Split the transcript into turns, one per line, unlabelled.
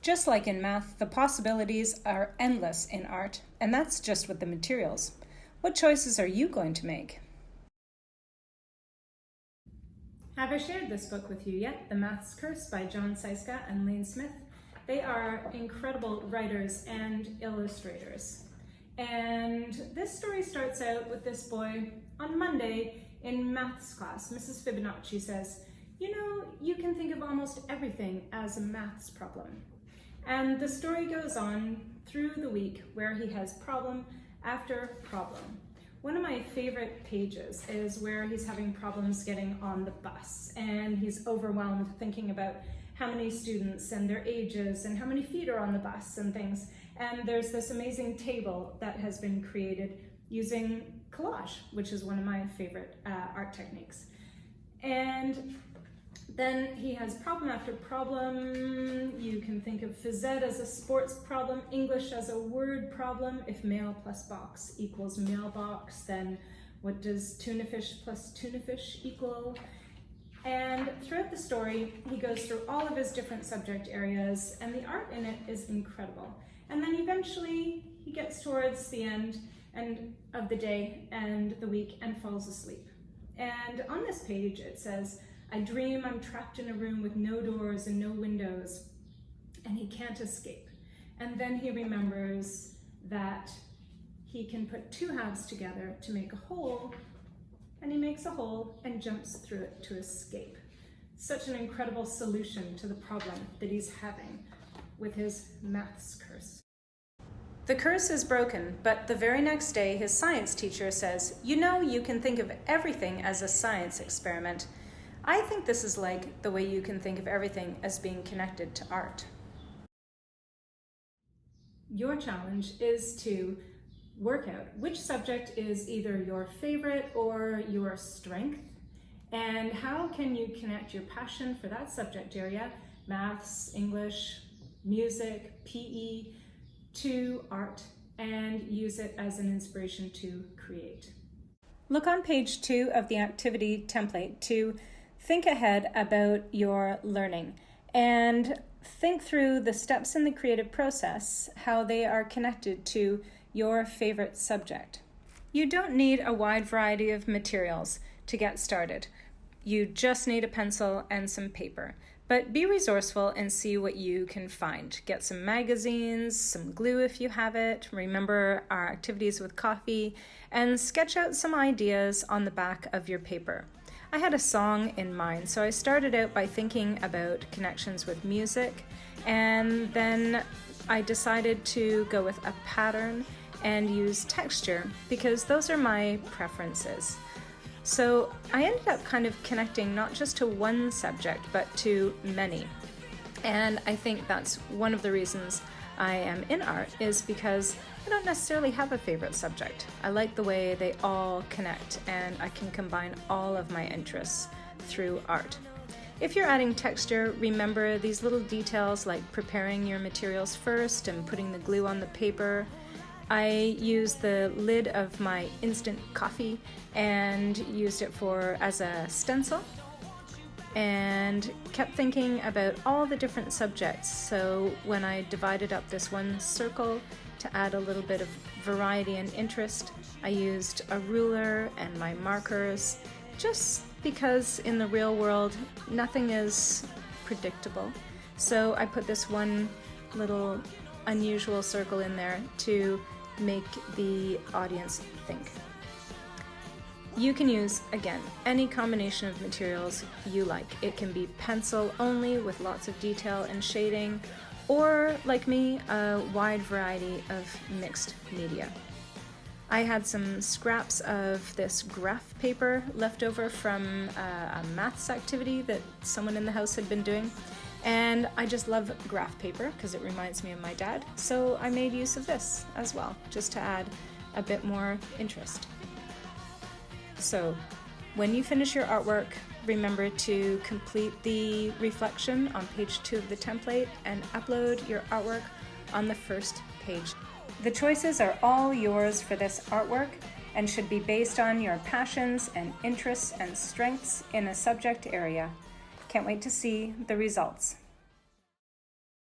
Just like in math, the possibilities are endless in art, and that's just with the materials. What choices are you going to make? Have I shared this book with you yet? The Maths Curse by John Syska and Lane Smith. They are incredible writers and illustrators. And this story starts out with this boy on Monday in maths class. Mrs. Fibonacci says, "You know, you can think of almost everything as a maths problem." And the story goes on through the week where he has problem after problem. One of my favorite pages is where he's having problems getting on the bus, and he's overwhelmed thinking about how many students and their ages and how many feet are on the bus and things. And there's this amazing table that has been created using collage, which is one of my favorite art techniques. And then he has problem after problem. You can think of phys ed as a sports problem, English as a word problem. If mail plus box equals mailbox, then what does tuna fish plus tuna fish equal? And throughout the story, he goes through all of his different subject areas, and the art in it is incredible. And then eventually he gets towards the end of the day and the week and falls asleep. And on this page it says, "I dream I'm trapped in a room with no doors and no windows, and he can't escape." And then he remembers that he can put two halves together to make a hole, and he makes a hole and jumps through it to escape. Such an incredible solution to the problem that he's having with his maths curse. The curse is broken, but the very next day his science teacher says, "You know, you can think of everything as a science experiment." I think this is like the way you can think of everything as being connected to art. Your challenge is to work out which subject is either your favorite or your strength, and how can you connect your passion for that subject area, maths, English, music, PE, to art, and use it as an inspiration to create. Look on page 2 of the activity template to think ahead about your learning and think through the steps in the creative process, how they are connected to your favorite subject. You don't need a wide variety of materials to get started. You just need a pencil and some paper. But be resourceful and see what you can find. Get some magazines, some glue if you have it, remember our activities with coffee, and sketch out some ideas on the back of your paper. I had a song in mind, so I started out by thinking about connections with music, and then I decided to go with a pattern and use texture because those are my preferences. So I ended up kind of connecting not just to one subject, but to many. And I think that's one of the reasons I am in art, is because I don't necessarily have a favorite subject. I like the way they all connect, and I can combine all of my interests through art. If you're adding texture, remember these little details like preparing your materials first and putting the glue on the paper. I used the lid of my instant coffee and used it as a stencil, and kept thinking about all the different subjects. So when I divided up this one circle to add a little bit of variety and interest, I used a ruler and my markers, just because in the real world nothing is predictable. So I put this one little unusual circle in there to make the audience think. You can use, again, any combination of materials you like. It can be pencil only with lots of detail and shading, or, like me, a wide variety of mixed media. I had some scraps of this graph paper left over from a maths activity that someone in the house had been doing. And I just love graph paper because it reminds me of my dad, so I made use of this as well, just to add a bit more interest. So when you finish your artwork, remember to complete the reflection on page 2 of the template and upload your artwork on the first page. The choices are all yours for this artwork and should be based on your passions and interests and strengths in a subject area. Can't wait to see the results.